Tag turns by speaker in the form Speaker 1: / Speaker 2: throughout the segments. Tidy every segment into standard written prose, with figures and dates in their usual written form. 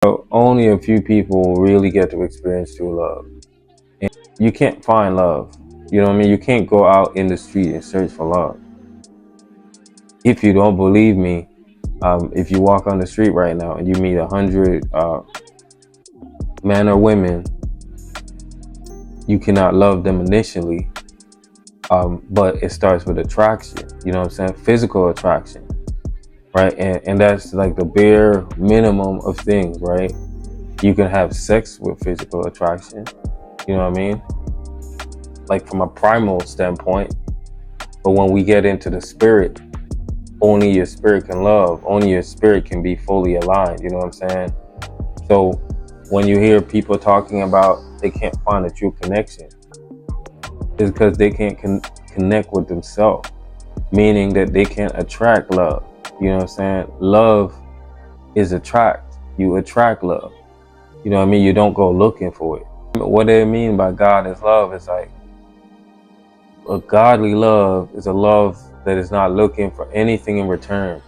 Speaker 1: So only a few people really get to experience true love. And you can't find love. You know what I mean? You can't go out in the street and search for love. If you don't believe me, if you walk on the street right now and you meet 100 men or women, you cannot love them initially, but it starts with attraction. You know what I'm saying? Physical attraction, right? And that's like the bare minimum of things, right? You can have sex with physical attraction. You know what I mean? Like from a primal standpoint. But when we get into the spirit, only your spirit can love. Only your spirit can be fully aligned. You know what I'm saying? So when you hear people talking about they can't find a true connection, it's because they can't connect with themselves, meaning that they can't attract love. You know what I'm saying? Love is attract. You attract love. You know what I mean? You don't go looking for it. What they mean by God is love is like a godly love is a love that is not looking for anything in return.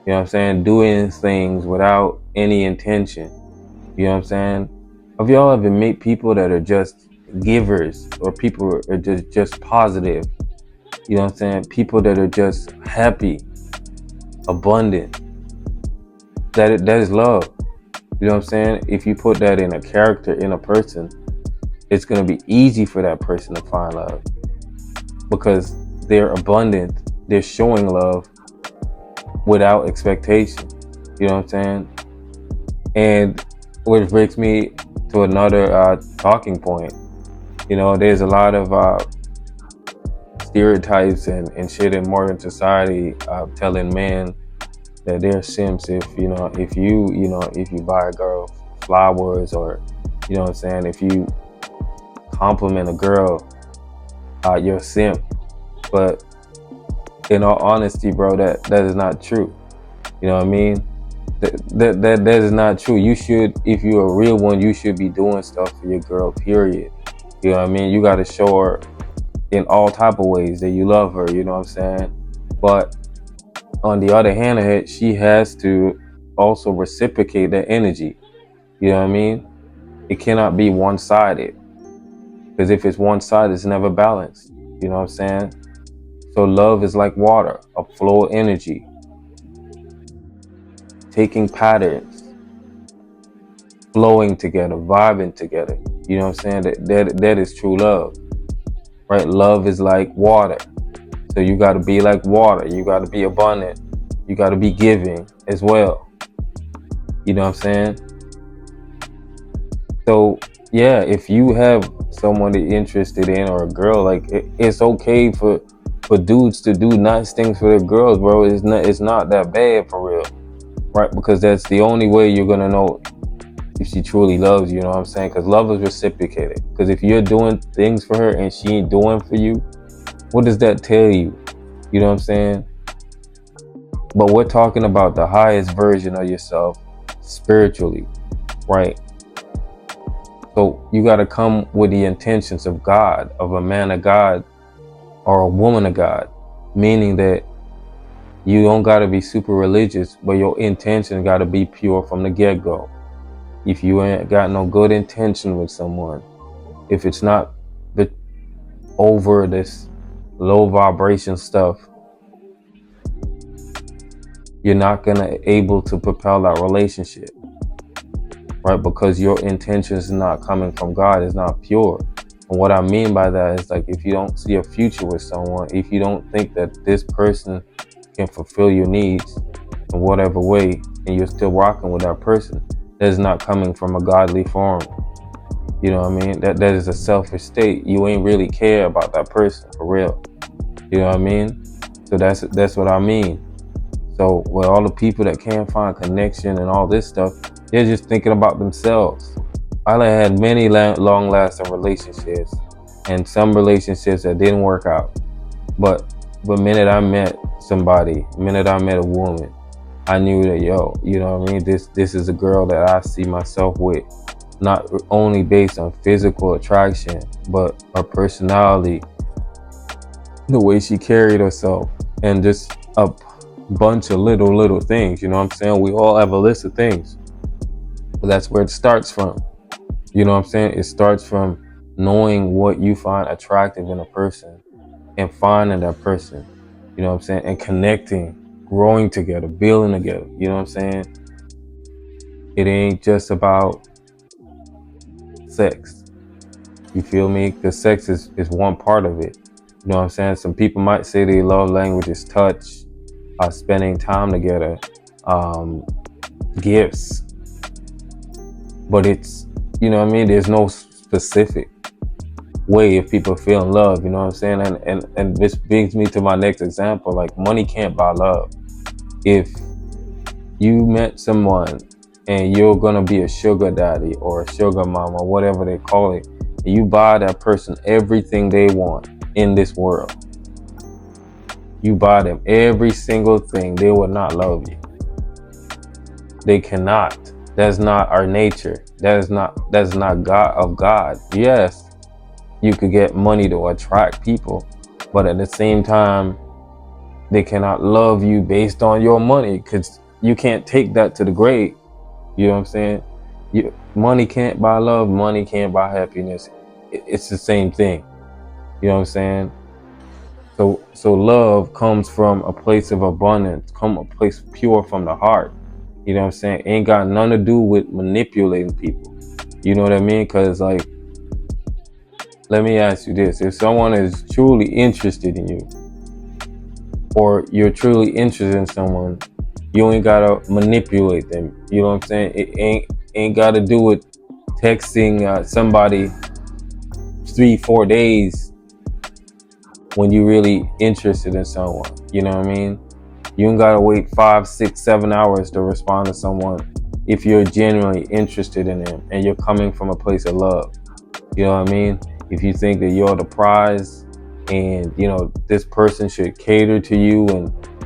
Speaker 1: You know what I'm saying? Doing things without any intention. You know what I'm saying? Have y'all ever met people that are just givers, or people are just positive? You know what I'm saying? People that are just happy, abundant. That is love. You know what I'm saying? If you put that in a character, in a person, it's gonna be easy for that person to find love because they're abundant. They're showing love without expectation. You know what I'm saying? And which brings me to another talking point. You know, there's a lot of stereotypes and shit in modern society telling men that they're simps if you buy a girl flowers, or you know what I'm saying, if you compliment a girl, you're a simp. But in all honesty, bro, that is not true. You know what I mean? That is not true. You should, if you're a real one, you should be doing stuff for your girl, period. You know what I mean? You got to show her in all type of ways that you love her. You know what I'm saying? But on the other hand, she has to also reciprocate that energy. You know what I mean? It cannot be one-sided, because if it's one-sided, it's never balanced. You know what I'm saying? So love is like water, a flow of energy, taking patterns, flowing together, vibing together. You know what I'm saying? That is true love, right? Love is like water. So you got to be like water. You got to be abundant. You got to be giving as well. You know what I'm saying? So yeah, if you have someone that you're interested in, or a girl, like it's okay for dudes to do nice things for their girls, bro. It's not that bad for real, right? Because that's the only way you're gonna know if she truly loves you. You know what I'm saying? Because love is reciprocated. Because if you're doing things for her and she ain't doing for you, what does that tell you? You know what I'm saying? But we're talking about the highest version of yourself spiritually, right? So you got to come with the intentions of God, of a man of God or a woman of God, meaning that you don't got to be super religious, but your intention got to be pure from the get-go. If you ain't got no good intention with someone, if it's not the over this low vibration stuff, you're not gonna able to propel that relationship, right? Because your intention is not coming from God, it's not pure. And what I mean by that is, like, if you don't see a future with someone, if you don't think that this person can fulfill your needs in whatever way, and you're still rocking with that person, that is not coming from a godly form. You know what I mean? That is a selfish state. You ain't really care about that person for real. You know what I mean? So that's what I mean. So with all the people that can't find connection and all this stuff, they're just thinking about themselves. I had many long-lasting relationships, and some relationships that didn't work out. But the minute I met somebody, the minute I met a woman, I knew that, yo, you know what I mean? This is a girl that I see myself with, not only based on physical attraction, but her personality, the way she carried herself, and just a bunch of little things. You know what I'm saying? We all have a list of things. That's where it starts from. You know what I'm saying? It starts from knowing what you find attractive in a person and finding that person, you know what I'm saying? And connecting, growing together, building together, you know what I'm saying? It ain't just about sex. You feel me? Because sex is one part of it. You know what I'm saying? Some people might say their love language is touch, spending time together, um, gifts, but it's, you know what I mean? There's no specific way if people feel in love, you know what I'm saying? And this brings me to my next example. Like, money can't buy love. If you met someone and you're gonna be a sugar daddy or a sugar mama, or whatever they call it, and you buy that person everything they want in this world, you buy them every single thing, they will not love you. They cannot. That's not our nature. That's not God of God. Yes, you could get money to attract people, but at the same time, they cannot love you based on your money, because you can't take that to the grave. You know what I'm saying? Money can't buy love. Money can't buy happiness. It's the same thing. You know what I'm saying? So love comes from a place of abundance, come a place pure from the heart. You know what I'm saying? Ain't got nothing to do with manipulating people. You know what I mean? Because, like, let me ask you this. If someone is truly interested in you, or you're truly interested in someone, you ain't gotta manipulate them. You know what I'm saying? It ain't gotta do with texting somebody 3-4 days when you really interested in someone. You know what I mean? You ain't gotta wait 5, 6, 7 hours to respond to someone if you're genuinely interested in them and you're coming from a place of love. You know what I mean? If you think that you're the prize and, you know, this person should cater to you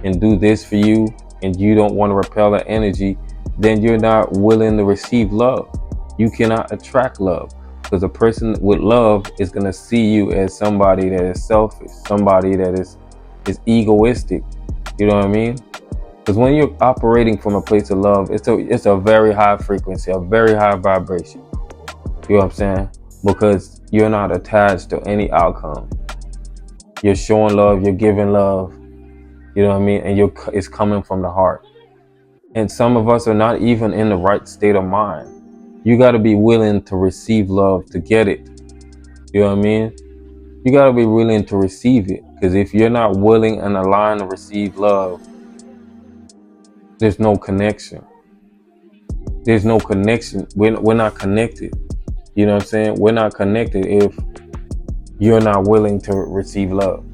Speaker 1: and do this for you, and you don't want to repel that energy, then you're not willing to receive love. You cannot attract love, because a person with love is going to see you as somebody that is selfish, somebody that is egoistic. You know what I mean? Because when you're operating from a place of love, it's a very high frequency, a very high vibration. You know what I'm saying? Because you're not attached to any outcome. You're showing love, you're giving love, you know what I mean? And it's coming from the heart. And some of us are not even in the right state of mind. You got to be willing to receive love to get it. You know what I mean? You got to be willing to receive it. Because if you're not willing and aligned to receive love, there's no connection. There's no connection. We're not connected. You know what I'm saying? We're not connected if you're not willing to receive love,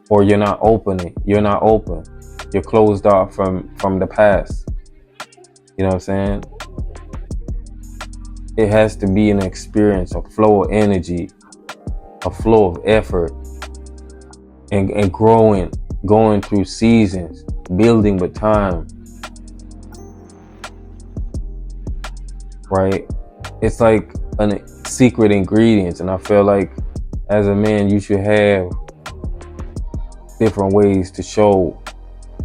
Speaker 1: or you're not open. You're closed off from the past. You know what I'm saying? It has to be an experience, a flow of energy, a flow of effort, and going through seasons, building with time. Right? It's like a secret ingredients, and I feel like as a man you should have different ways to show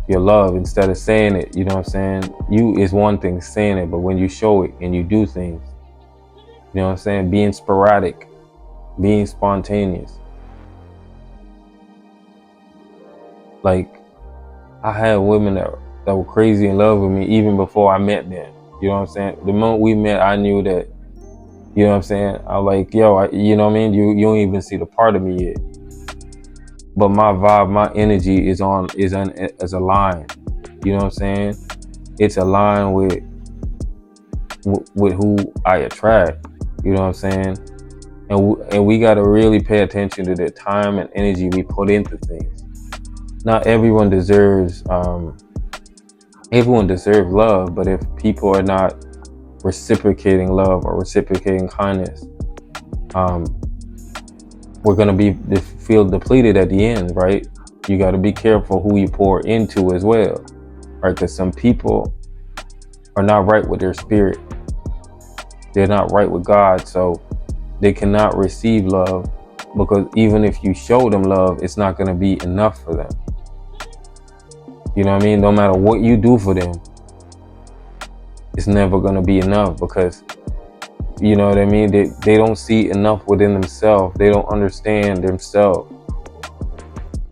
Speaker 1: your love instead of saying it. You know what I'm saying? You is one thing saying it, but when you show it and you do things, you know what I'm saying? Being sporadic, being spontaneous. Like, I had women that were crazy in love with me even before I met them. You know what I'm saying? The moment we met, I knew that, you know what I'm saying? I was like, yo, you know what I mean? You don't even see the part of me yet. But my vibe, my energy is aligned. You know what I'm saying? It's aligned with who I attract. You know what I'm saying? And we got to really pay attention to the time and energy we put into things. Not everyone deserves love, but if people are not reciprocating love or reciprocating kindness, we're gonna feel depleted at the end, right? You got to be careful who you pour into as well, right? Because some people are not right with their spirit. They're not right with God, so they cannot receive love, because even if you show them love, it's not going to be enough for them. You know what I mean? No matter what you do for them, it's never going to be enough, because you know what I mean, they don't see enough within themselves. They don't understand themselves.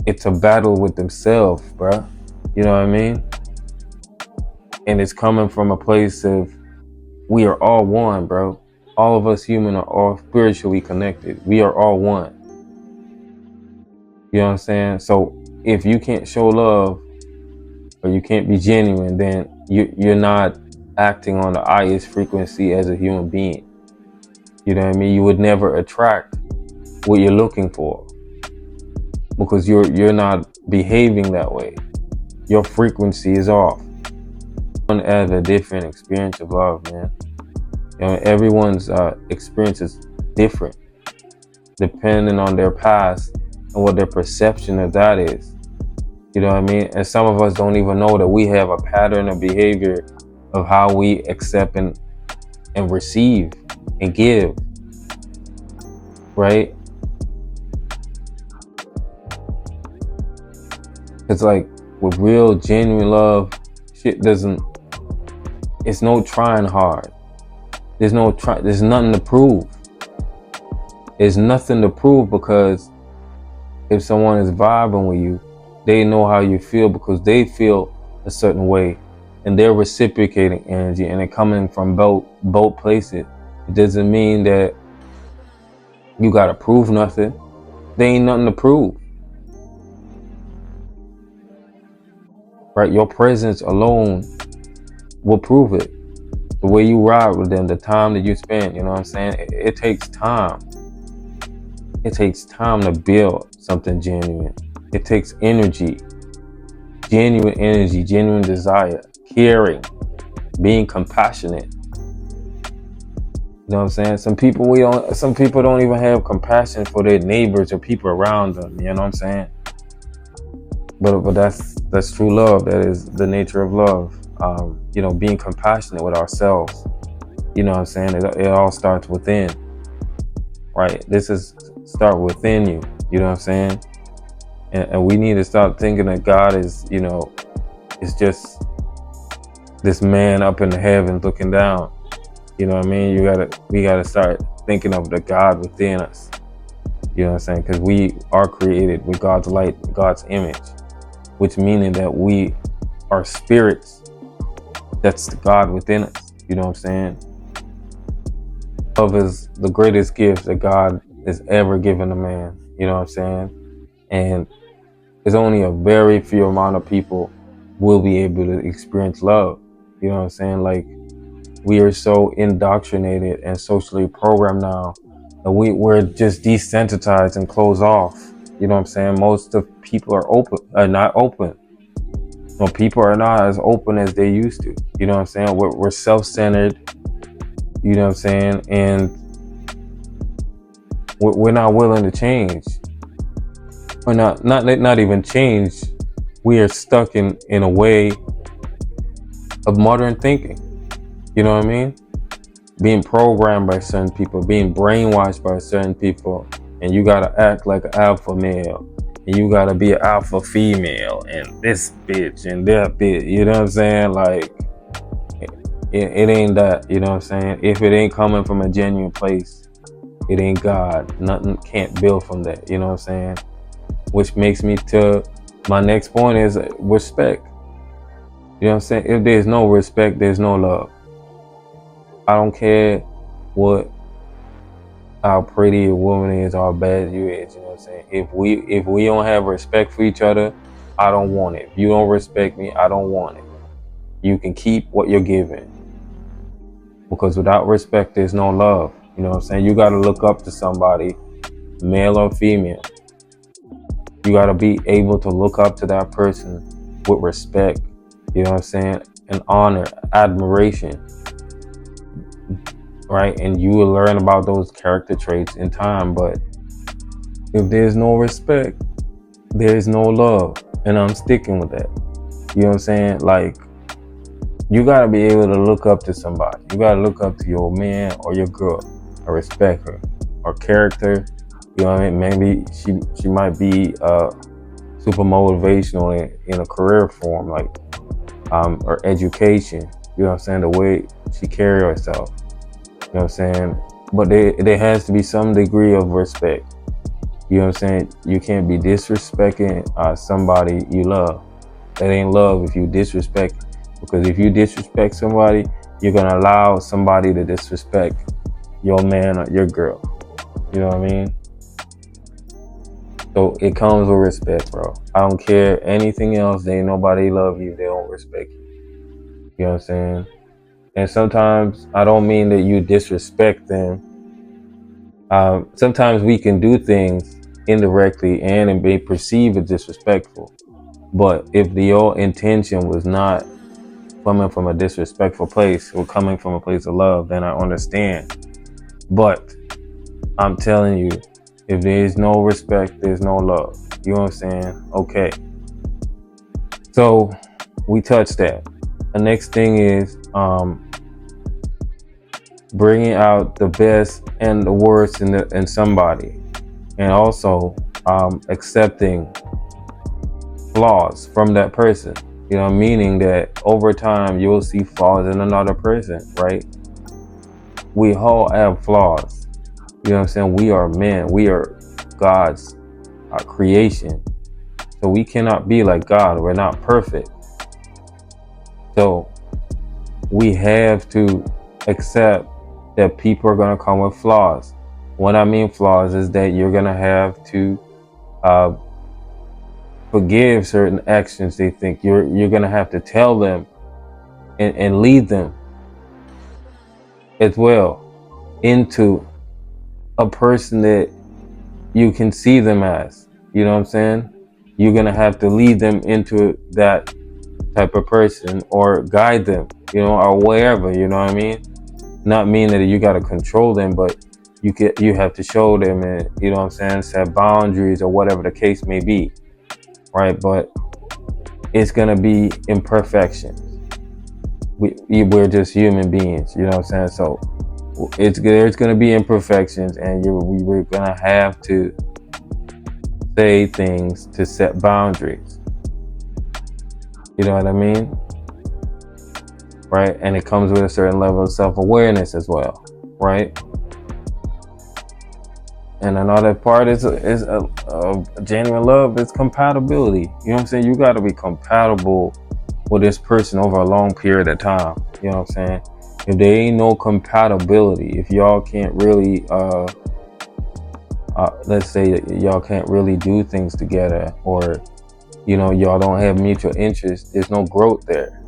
Speaker 1: It's a battle with themselves, bruh. You know what I mean? And it's coming from a place of, we are all one, bro. All of us human are all spiritually connected. We are all one. You know what I'm saying? So if you can't show love, or you can't be genuine, then you're not acting on the highest frequency as a human being. You know what I mean? You would never attract what you're looking for, because you're not behaving that way. Your frequency is off. Everyone has a different experience of love, man. You know, everyone's experience is different, depending on their past and what their perception of that is. You know what I mean? And some of us don't even know that we have a pattern of behavior of how we accept and receive and give, right? It's like, with real genuine love, shit doesn't, it's no trying hard. There's nothing to prove. There's nothing to prove, because if someone is vibing with you, they know how you feel, because they feel a certain way, and they're reciprocating energy, and it coming from both places. It doesn't mean that you gotta prove nothing. There ain't nothing to prove, right? Your presence alone will prove it. The way you ride with them, the time that you spend, you know what I'm saying? It takes time. It takes time to build something genuine. It takes energy, genuine desire, caring, being compassionate. You know what I'm saying? Some people don't even have compassion for their neighbors or people around them. You know what I'm saying? But that's true love. That is the nature of love. You know, being compassionate with ourselves. You know what I'm saying? It all starts within, right? This is start within you. You know what I'm saying? And we need to stop thinking that God is, you know, is just this man up in the heavens looking down. You know what I mean? We gotta start thinking of the God within us. You know what I'm saying? Because we are created with God's light, God's image, which meaning that we are spirits. That's the God within us. You know what I'm saying? Love is the greatest gift that God has ever given a man. You know what I'm saying? And there's only a very few amount of people will be able to experience love. You know what I'm saying? Like, we are so indoctrinated and socially programmed now that we're just desensitized and closed off. You know what I'm saying? Most of people are not open. No, people are not as open as they used to. You know what I'm saying? We're self-centered. You know what I'm saying? And we're not willing to change. We're not even change. We are stuck in a way of modern thinking. You know what I mean? Being programmed by certain people, being brainwashed by certain people, and you gotta act like an alpha male, and you gotta be an alpha female, and this bitch and that bitch. You know what I'm saying? Like, it ain't that. You know what I'm saying? If it ain't coming from a genuine place, it ain't God. Nothing can't build from that. You know what I'm saying? Which makes me to my next point is respect. You know what I'm saying? If there's no respect, there's no love. I don't care how pretty a woman is or how bad you is. You know what I'm saying? If we don't have respect for each other, I don't want it. If you don't respect me, I don't want it. You can keep what you're giving. Because without respect, there's no love. You know what I'm saying? You gotta look up to somebody, male or female. You gotta be able to look up to that person with respect. You know what I'm saying? And honor, admiration. Right? And you will learn about those character traits in time. But if there's no respect, there's no love. And I'm sticking with that. You know what I'm saying? Like, you gotta be able to look up to somebody. You gotta look up to your man or your girl or respect her or character. You know what I mean? Maybe she might be super motivational in a career form, like or education. You know what I'm saying? The way she carry herself. You know what I'm saying? But there has to be some degree of respect. You know what I'm saying? You can't be disrespecting somebody you love. That ain't love if you disrespect. Because if you disrespect somebody, you're gonna allow somebody to disrespect your man or your girl. You know what I mean? So it comes with respect, bro. I don't care anything else. They ain't nobody love you. They don't respect you. You know what I'm saying? And sometimes I don't mean that you disrespect them. Sometimes we can do things indirectly and be perceived as disrespectful. But if your intention was not coming from a disrespectful place or coming from a place of love, then I understand. But I'm telling you, if there is no respect, there's no love. You know what I'm saying? Okay. So we touched that. The next thing is bringing out the best and the worst in somebody, and also accepting flaws from that person. You know, meaning that over time you'll see flaws in another person, right? We all have flaws. You know what I'm saying? We are men. We are God's creation. So we cannot be like God. We're not perfect. So we have to accept that people are going to come with flaws. What I mean flaws is that you're going to have to forgive certain actions they think. You're going to have to tell them and lead them as well into a person that you can see them as. You know what I'm saying? You're going to have to lead them into that type of person or guide them, you know, or wherever, you know what I mean? Not mean that you got to control them, but you have to show them, and you know what I'm saying, set boundaries or whatever the case may be, right? But it's going to be imperfections. We're just human beings, you know what I'm saying? So there's going to be imperfections, and we're going to have to say things to set boundaries. You know what I mean? Right? And it comes with a certain level of self-awareness as well, right? And another part is a genuine love is compatibility. You know what I'm saying? You got to be compatible with this person over a long period of time. You know what I'm saying? If there ain't no compatibility, if y'all can't really, let's say y'all can't really do things together, or you know y'all don't have mutual interest, there's no growth there.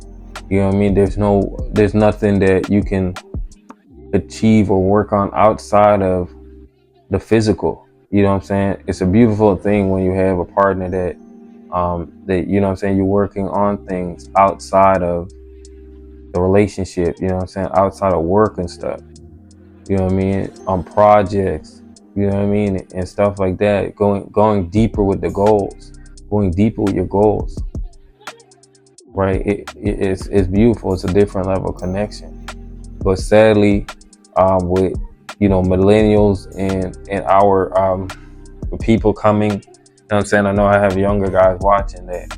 Speaker 1: You know what I mean? There's nothing that you can achieve or work on outside of the physical. You know what I'm saying? It's a beautiful thing when you have a partner that you know what I'm saying, you're working on things outside of the relationship, you know what I'm saying, outside of work and stuff. You know what I mean? On projects, you know what I mean, and stuff like that. Going deeper with the goals, going deeper with your goals. Right? It's beautiful. It's a different level of connection. But sadly, with you know millennials and our people coming, you know what I'm saying, I know I have younger guys watching that,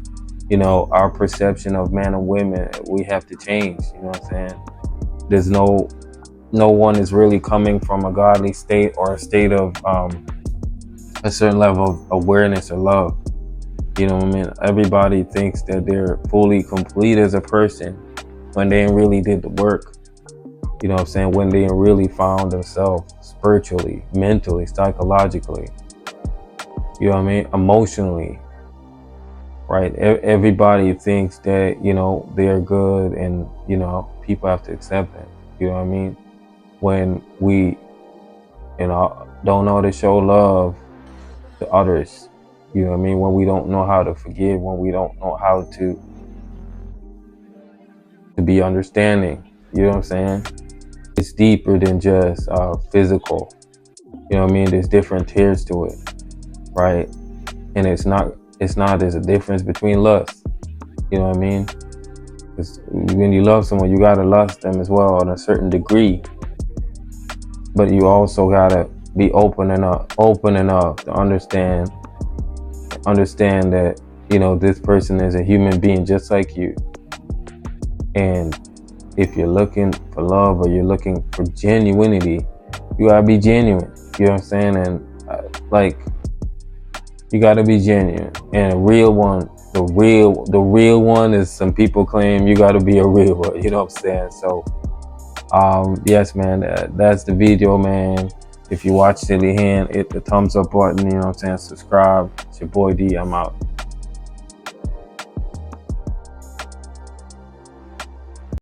Speaker 1: you know, our perception of men and women, we have to change. You know what I'm saying? There's no one is really coming from a godly state or a state of a certain level of awareness or love. You know what I mean? Everybody thinks that they're fully complete as a person when they really did the work. You know what I'm saying? When they really found themselves spiritually, mentally, psychologically, you know what I mean? Emotionally, right? Everybody thinks that, you know, they're good and, you know, people have to accept them. You know what I mean? When we, you know, don't know how to show love to others, you know what I mean? When we don't know how to forgive, when we don't know how to be understanding, you know what I'm saying? It's deeper than just physical. You know what I mean? There's different tiers to it, right? And it's not there's a difference between lust. You know what I mean? Because when you love someone, you gotta lust them as well on a certain degree. But you also gotta be open enough to understand that, you know, this person is a human being just like you. And If you're looking for love or you're looking for genuinity, you gotta be genuine. You know what I'm saying? And like, you gotta be genuine. And a real one, the real one is, some people claim you gotta be a real one. You know what I'm saying? So, yes, man, that's the video, man. If you watch till the end, hit the thumbs up button. You know what I'm saying? Subscribe. It's your boy D. I'm out.